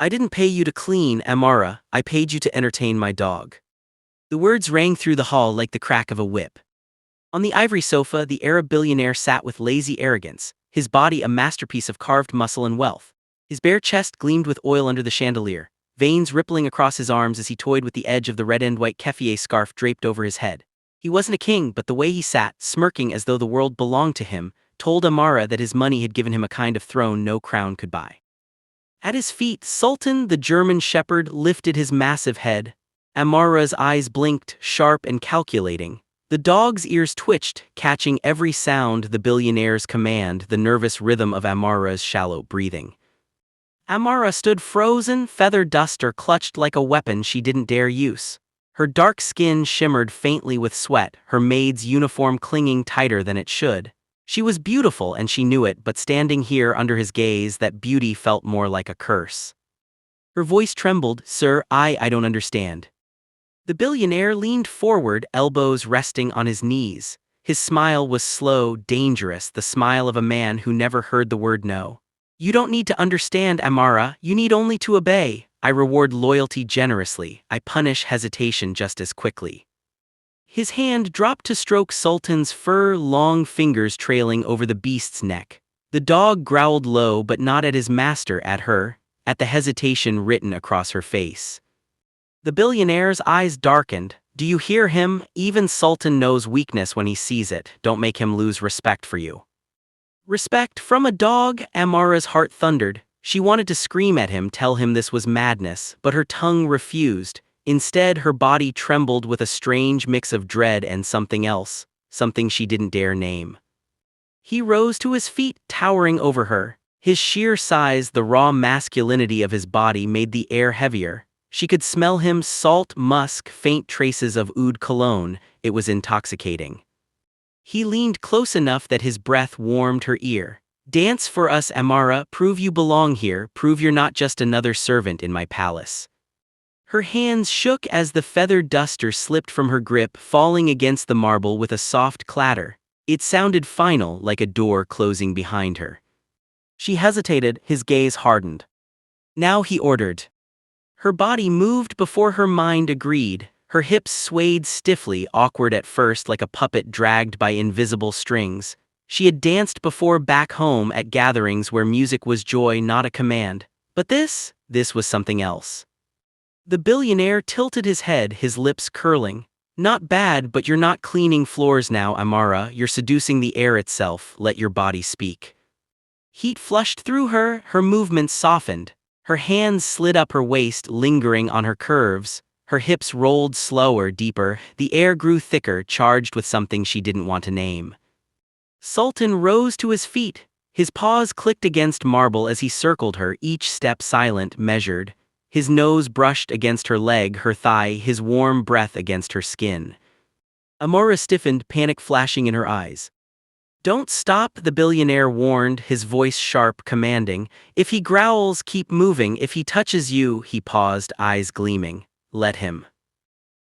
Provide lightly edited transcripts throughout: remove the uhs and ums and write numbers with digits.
I didn't pay you to clean, Amara, I paid you to entertain my dog. The words rang through the hall like the crack of a whip. On the ivory sofa, the Arab billionaire sat with lazy arrogance, his body a masterpiece of carved muscle and wealth. His bare chest gleamed with oil under the chandelier, veins rippling across his arms as he toyed with the edge of the red-and-white keffiyeh scarf draped over his head. He wasn't a king, but the way he sat, smirking as though the world belonged to him, told Amara that his money had given him a kind of throne no crown could buy. At his feet, Sultan, the German shepherd, lifted his massive head. Amara's eyes blinked, sharp and calculating. The dog's ears twitched, catching every sound the billionaire's command, the nervous rhythm of Amara's shallow breathing. Amara stood frozen, feather duster clutched like a weapon she didn't dare use. Her dark skin shimmered faintly with sweat, her maid's uniform clinging tighter than it should. She was beautiful and she knew it, but standing here under his gaze, that beauty felt more like a curse. Her voice trembled, "Sir, I don't understand." The billionaire leaned forward, elbows resting on his knees. His smile was slow, dangerous, the smile of a man who never heard the word no. "You don't need to understand, Amara, you need only to obey. I reward loyalty generously, I punish hesitation just as quickly." His hand dropped to stroke Sultan's fur, long fingers trailing over the beast's neck. The dog growled low, but not at his master, at her, at the hesitation written across her face. The billionaire's eyes darkened. "Do you hear him? Even Sultan knows weakness when he sees it. Don't make him lose respect for you." Respect from a dog? Amara's heart thundered. She wanted to scream at him, tell him this was madness, but her tongue refused. Instead, her body trembled with a strange mix of dread and something else, something she didn't dare name. He rose to his feet, towering over her. His sheer size, the raw masculinity of his body made the air heavier. She could smell him, salt, musk, faint traces of oud cologne. It was intoxicating. He leaned close enough that his breath warmed her ear. "Dance for us, Amara, prove you belong here, prove you're not just another servant in my palace." Her hands shook as the feather duster slipped from her grip, falling against the marble with a soft clatter. It sounded final, like a door closing behind her. She hesitated, his gaze hardened. "Now," he ordered. Her body moved before her mind agreed. Her hips swayed stiffly, awkward at first, like a puppet dragged by invisible strings. She had danced before back home at gatherings where music was joy, not a command. But this was something else. The billionaire tilted his head, his lips curling. "Not bad, but you're not cleaning floors now, Amara. You're seducing the air itself. Let your body speak." Heat flushed through her, her movements softened. Her hands slid up her waist, lingering on her curves. Her hips rolled slower, deeper. The air grew thicker, charged with something she didn't want to name. Sultan rose to his feet. His paws clicked against marble as he circled her, each step silent, measured. His nose brushed against her leg, her thigh, his warm breath against her skin. Amara stiffened, panic flashing in her eyes. "Don't stop," the billionaire warned, his voice sharp, commanding. "If he growls, keep moving. If he touches you," he paused, eyes gleaming. "Let him."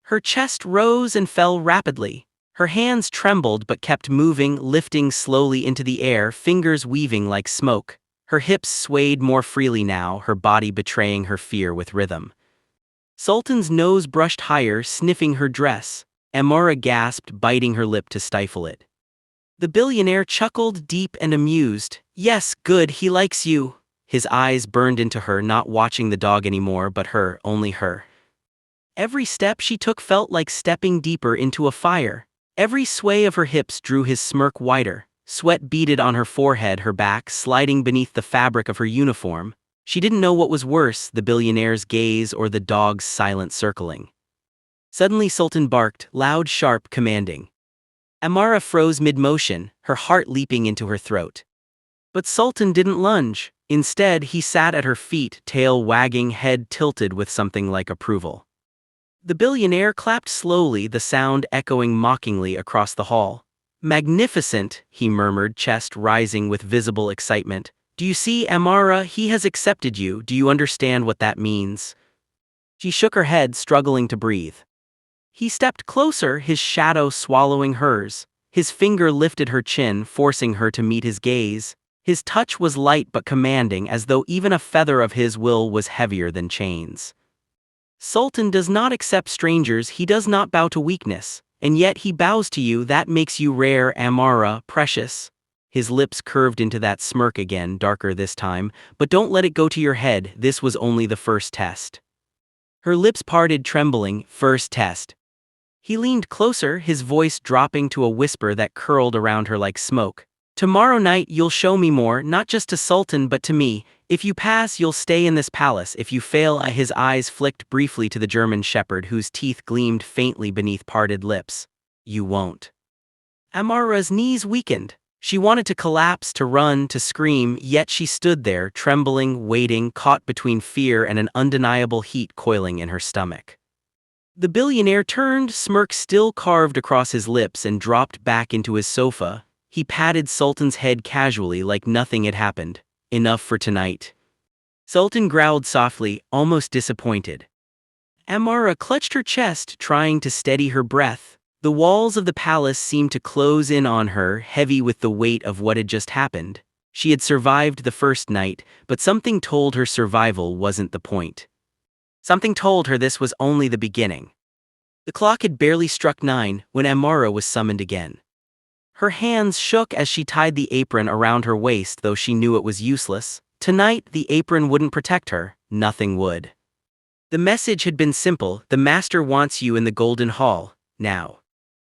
Her chest rose and fell rapidly. Her hands trembled but kept moving, lifting slowly into the air, fingers weaving like smoke. Her hips swayed more freely now, her body betraying her fear with rhythm. Sultan's nose brushed higher, sniffing her dress. Amara gasped, biting her lip to stifle it. The billionaire chuckled, deep and amused. "Yes, good, he likes you." His eyes burned into her, not watching the dog anymore, but her, only her. Every step she took felt like stepping deeper into a fire. Every sway of her hips drew his smirk wider. Sweat beaded on her forehead, her back sliding beneath the fabric of her uniform. She didn't know what was worse, the billionaire's gaze or the dog's silent circling. Suddenly Sultan barked, loud, sharp, commanding. Amara froze mid-motion, her heart leaping into her throat. But Sultan didn't lunge. Instead, he sat at her feet, tail wagging, head tilted with something like approval. The billionaire clapped slowly, the sound echoing mockingly across the hall. "Magnificent," he murmured, chest rising with visible excitement. "Do you see, Amara, he has accepted you. Do you understand what that means?" She shook her head, struggling to breathe. He stepped closer, his shadow swallowing hers. His finger lifted her chin, forcing her to meet his gaze. His touch was light but commanding, as though even a feather of his will was heavier than chains. Sultan does not accept strangers, he does not bow to weakness, and yet he bows to you. That makes you rare, Amara, precious. His lips curved into that smirk again, darker this time, but don't let it go to your head, this was only the first test. Her lips parted, trembling. First test. He leaned closer, his voice dropping to a whisper that curled around her like smoke. Tomorrow night you'll show me more, not just to Sultan but to me. If you pass, you'll stay in this palace. If you fail, his eyes flicked briefly to the German shepherd whose teeth gleamed faintly beneath parted lips. You won't. Amara's knees weakened. She wanted to collapse, to run, to scream, yet she stood there, trembling, waiting, caught between fear and an undeniable heat coiling in her stomach. The billionaire turned, smirk still carved across his lips, and dropped back into his sofa. He patted Sultan's head casually like nothing had happened. Enough for tonight. Sultan growled softly, almost disappointed. Amara clutched her chest, trying to steady her breath. The walls of the palace seemed to close in on her, heavy with the weight of what had just happened. She had survived the first night, but something told her survival wasn't the point. Something told her this was only the beginning. The clock had barely struck 9 when Amara was summoned again. Her hands shook as she tied the apron around her waist, though she knew it was useless. Tonight, the apron wouldn't protect her, nothing would. The message had been simple: the master wants you in the Golden Hall, now.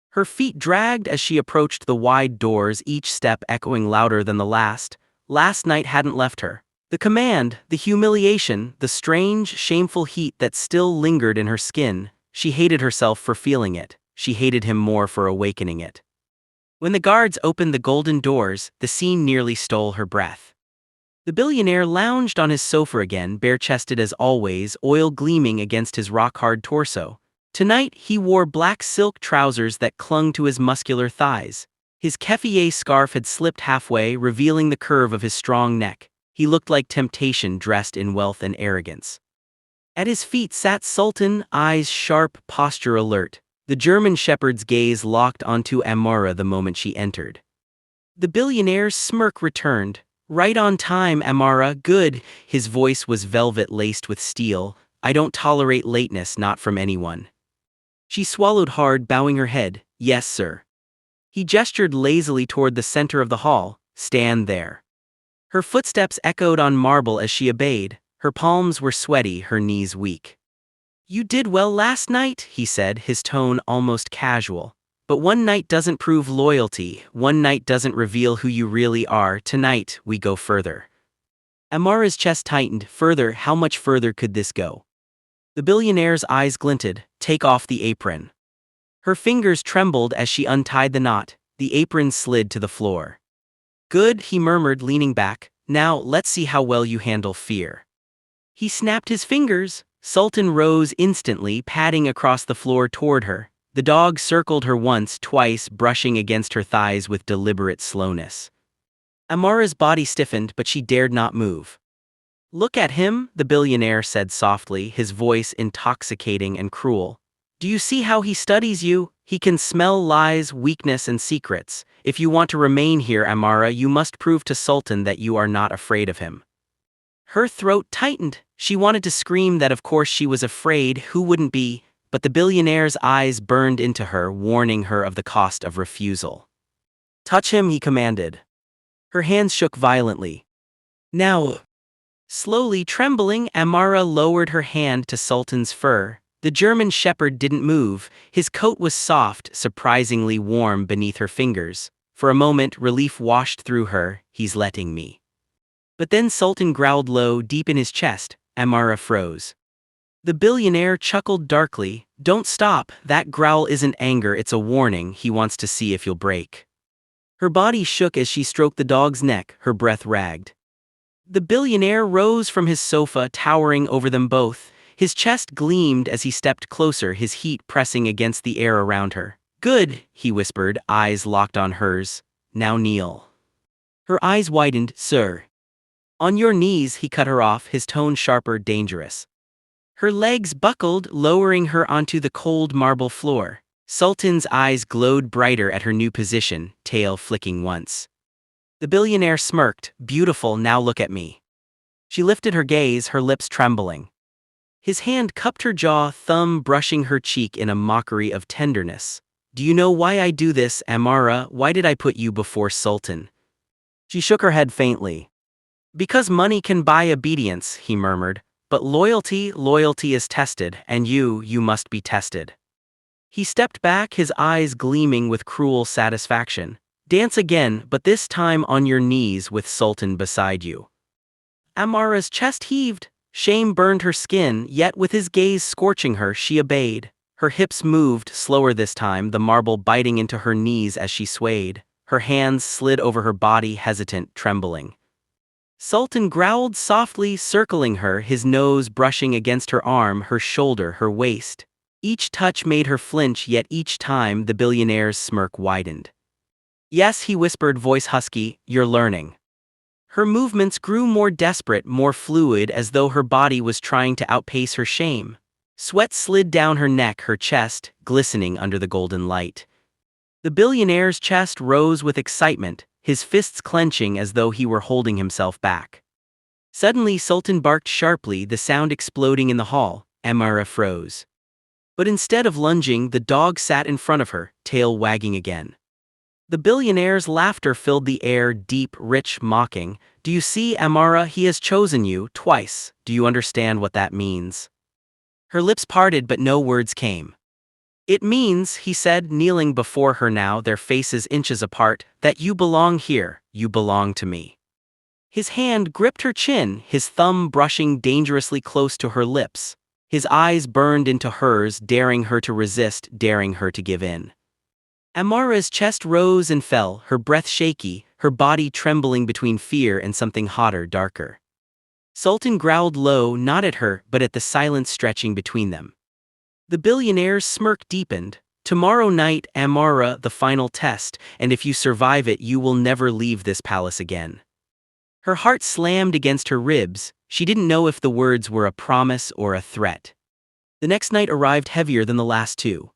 Her feet dragged as she approached the wide doors, each step echoing louder than the last. Last night hadn't left her. The command, the humiliation, the strange, shameful heat that still lingered in her skin. She hated herself for feeling it. She hated him more for awakening it. When the guards opened the golden doors, the scene nearly stole her breath. The billionaire lounged on his sofa again, bare-chested as always, oil gleaming against his rock-hard torso. Tonight, he wore black silk trousers that clung to his muscular thighs. His keffiyeh scarf had slipped halfway, revealing the curve of his strong neck. He looked like temptation dressed in wealth and arrogance. At his feet sat Sultan, eyes sharp, posture alert. The German shepherd's gaze locked onto Amara the moment she entered. The billionaire's smirk returned. Right on time, Amara, good. His voice was velvet laced with steel. I don't tolerate lateness, not from anyone. She swallowed hard, bowing her head. Yes, sir. He gestured lazily toward the center of the hall. Stand there. Her footsteps echoed on marble as she obeyed. Her palms were sweaty, her knees weak. You did well last night, he said, his tone almost casual. But one night doesn't prove loyalty. One night doesn't reveal who you really are. Tonight, we go further. Amara's chest tightened. Further? How much further could this go? The billionaire's eyes glinted. Take off the apron. Her fingers trembled as she untied the knot. The apron slid to the floor. Good, he murmured, leaning back. Now, let's see how well you handle fear. He snapped his fingers. Sultan rose instantly, padding across the floor toward her. The dog circled her once, twice, brushing against her thighs with deliberate slowness. Amara's body stiffened, but she dared not move. Look at him, the billionaire said softly, his voice intoxicating and cruel. Do you see how he studies you? He can smell lies, weakness, and secrets. If you want to remain here, Amara, you must prove to Sultan that you are not afraid of him. Her throat tightened. She wanted to scream that of course she was afraid, who wouldn't be, but the billionaire's eyes burned into her, warning her of the cost of refusal. Touch him, he commanded. Her hands shook violently. Now. Slowly trembling, Amara lowered her hand to Sultan's fur. The German shepherd didn't move. His coat was soft, surprisingly warm beneath her fingers. For a moment, relief washed through her. He's letting me. But then Sultan growled low, deep in his chest. Amara froze. The billionaire chuckled darkly. Don't stop. That growl isn't anger, it's a warning. He wants to see if you'll break. Her body shook as she stroked the dog's neck, her breath ragged. The billionaire rose from his sofa, towering over them both. His chest gleamed as he stepped closer, his heat pressing against the air around her. Good, he whispered, eyes locked on hers. Now kneel. Her eyes widened. Sir. On your knees, he cut her off, his tone sharper, dangerous. Her legs buckled, lowering her onto the cold marble floor. Sultan's eyes glowed brighter at her new position, tail flicking once. The billionaire smirked. Beautiful, now look at me. She lifted her gaze, her lips trembling. His hand cupped her jaw, thumb brushing her cheek in a mockery of tenderness. Do you know why I do this, Amara? Why did I put you before Sultan? She shook her head faintly. Because money can buy obedience, he murmured. But loyalty is tested, and you must be tested. He stepped back, his eyes gleaming with cruel satisfaction. Dance again, but this time on your knees with Sultan beside you. Amara's chest heaved. Shame burned her skin, yet with his gaze scorching her, she obeyed. Her hips moved, slower this time, the marble biting into her knees as she swayed. Her hands slid over her body, hesitant, trembling. Sultan growled softly, circling her, his nose brushing against her arm, her shoulder, her waist. Each touch made her flinch, yet each time the billionaire's smirk widened. Yes, he whispered, voice husky, you're learning. Her movements grew more desperate, more fluid, as though her body was trying to outpace her shame. Sweat slid down her neck, her chest, glistening under the golden light. The billionaire's chest rose with excitement, his fists clenching as though he were holding himself back. Suddenly Sultan barked sharply, the sound exploding in the hall. Amara froze. But instead of lunging, the dog sat in front of her, tail wagging again. The billionaire's laughter filled the air, deep, rich, mocking. Do you see, Amara, he has chosen you, twice. Do you understand what that means? Her lips parted but no words came. It means, he said, kneeling before her now, their faces inches apart, that you belong here, you belong to me. His hand gripped her chin, his thumb brushing dangerously close to her lips. His eyes burned into hers, daring her to resist, daring her to give in. Amara's chest rose and fell, her breath shaky, her body trembling between fear and something hotter, darker. Sultan growled low, not at her, but at the silence stretching between them. The billionaire's smirk deepened. Tomorrow night, Amara, the final test, and if you survive it, you will never leave this palace again. Her heart slammed against her ribs. She didn't know if the words were a promise or a threat. The next night arrived heavier than the last two.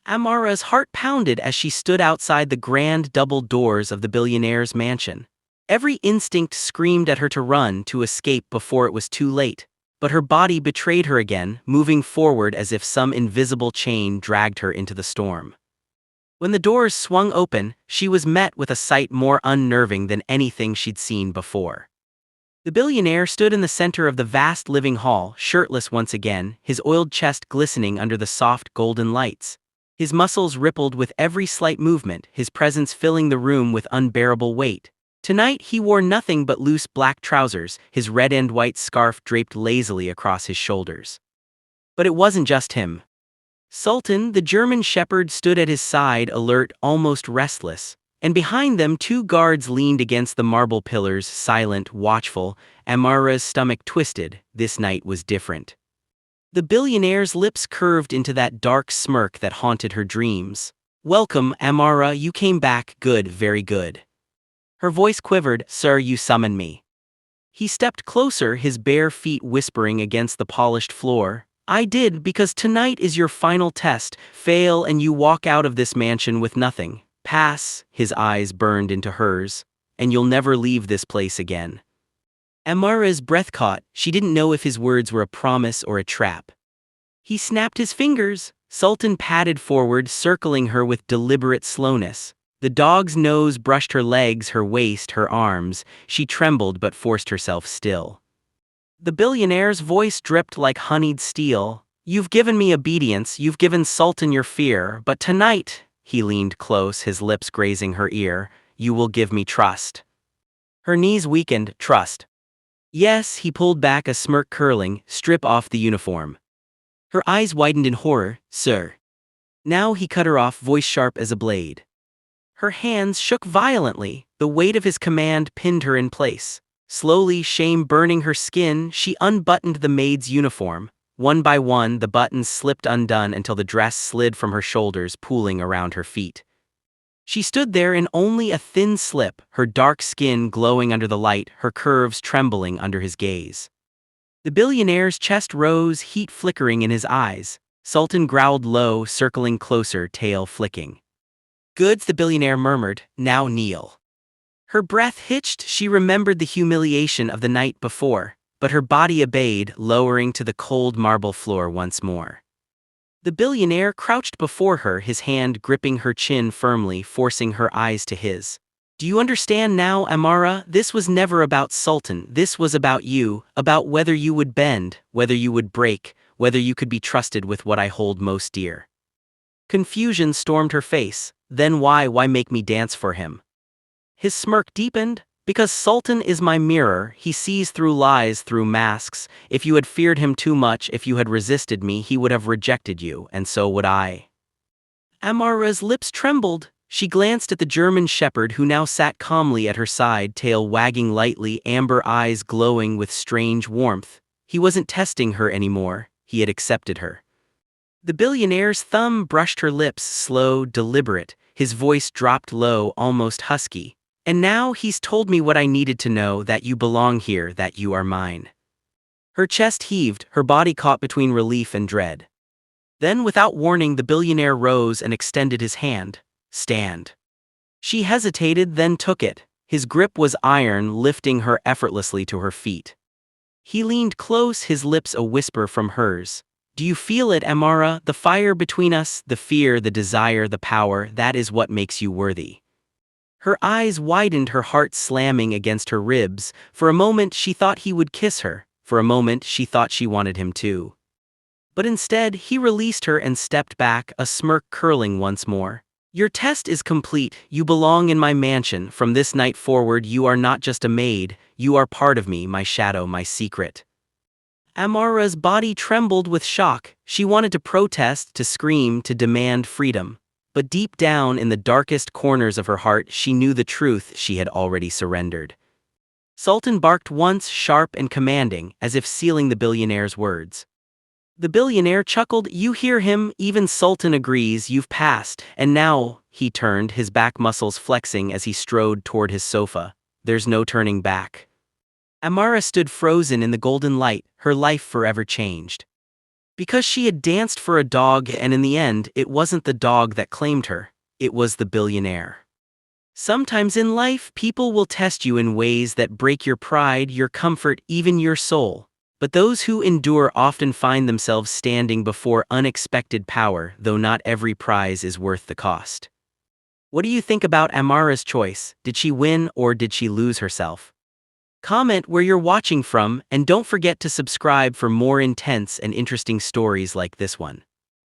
Amara's heart pounded as she stood outside the grand double doors of the billionaire's mansion. Every instinct screamed at her to run, to escape before it was too late. But her body betrayed her again, moving forward as if some invisible chain dragged her into the storm. When the doors swung open, she was met with a sight more unnerving than anything she'd seen before. The billionaire stood in the center of the vast living hall, shirtless once again, his oiled chest glistening under the soft golden lights. His muscles rippled with every slight movement, his presence filling the room with unbearable weight. Tonight he wore nothing but loose black trousers, his red and white scarf draped lazily across his shoulders. But it wasn't just him. Sultan, the German shepherd, stood at his side, alert, almost restless, and behind them 2 guards leaned against the marble pillars, silent, watchful. Amara's stomach twisted. This night was different. The billionaire's lips curved into that dark smirk that haunted her dreams. Welcome, Amara, you came back, good, very good. Her voice quivered, sir, you summon me. He stepped closer, his bare feet whispering against the polished floor. I did, because tonight is your final test. Fail and you walk out of this mansion with nothing. Pass, his eyes burned into hers, and you'll never leave this place again. Amara's breath caught, she didn't know if his words were a promise or a trap. He snapped his fingers. Sultan padded forward, circling her with deliberate slowness. The dog's nose brushed her legs, her waist, her arms. She trembled but forced herself still. The billionaire's voice dripped like honeyed steel. You've given me obedience, you've given Sultan your fear, but tonight, he leaned close, his lips grazing her ear, you will give me trust. Her knees weakened. Trust. Yes, he pulled back, a smirk curling. Strip off the uniform. Her eyes widened in horror. Sir. Now he cut her off, voice sharp as a blade. Her hands shook violently, the weight of his command pinned her in place. Slowly, shame burning her skin, she unbuttoned the maid's uniform. One by one, the buttons slipped undone until the dress slid from her shoulders, pooling around her feet. She stood there in only a thin slip, her dark skin glowing under the light, her curves trembling under his gaze. The billionaire's chest rose, heat flickering in his eyes. Sultan growled low, circling closer, tail flicking. Goods, the billionaire murmured, now kneel. Her breath hitched, she remembered the humiliation of the night before, but her body obeyed, lowering to the cold marble floor once more. The billionaire crouched before her, his hand gripping her chin firmly, forcing her eyes to his. Do you understand now, Amara? This was never about Sultan, this was about you, about whether you would bend, whether you would break, whether you could be trusted with what I hold most dear. Confusion stormed her face. Then why make me dance for him? His smirk deepened. Because Sultan is my mirror, he sees through lies, through masks. If you had feared him too much, if you had resisted me, he would have rejected you, and so would I. Amara's lips trembled. She glanced at the German shepherd who now sat calmly at her side, tail wagging lightly, amber eyes glowing with strange warmth. He wasn't testing her anymore, he had accepted her. The billionaire's thumb brushed her lips, slow, deliberate, his voice dropped low, almost husky. And now he's told me what I needed to know, that you belong here, that you are mine. Her chest heaved, her body caught between relief and dread. Then, without warning, the billionaire rose and extended his hand. Stand. She hesitated, then took it. His grip was iron, lifting her effortlessly to her feet. He leaned close, his lips a whisper from hers. Do you feel it, Amara? The fire between us, the fear, the desire, the power, that is what makes you worthy. Her eyes widened, her heart slamming against her ribs. For a moment she thought he would kiss her. For a moment she thought she wanted him too. But instead he released her and stepped back, a smirk curling once more. Your test is complete, you belong in my mansion. From this night forward you are not just a maid, you are part of me, my shadow, my secret. Amara's body trembled with shock. She wanted to protest, to scream, to demand freedom. But deep down in the darkest corners of her heart she knew the truth, she had already surrendered. Sultan barked once, sharp and commanding, as if sealing the billionaire's words. The billionaire chuckled. You hear him, even Sultan agrees, you've passed. And now, he turned, his back muscles flexing as he strode toward his sofa. There's no turning back. Amara stood frozen in the golden light, her life forever changed. Because she had danced for a dog, and in the end, it wasn't the dog that claimed her, it was the billionaire. Sometimes in life, people will test you in ways that break your pride, your comfort, even your soul. But those who endure often find themselves standing before unexpected power, though not every prize is worth the cost. What do you think about Amara's choice? Did she win or did she lose herself? Comment where you're watching from, and don't forget to subscribe for more intense and interesting stories like this one.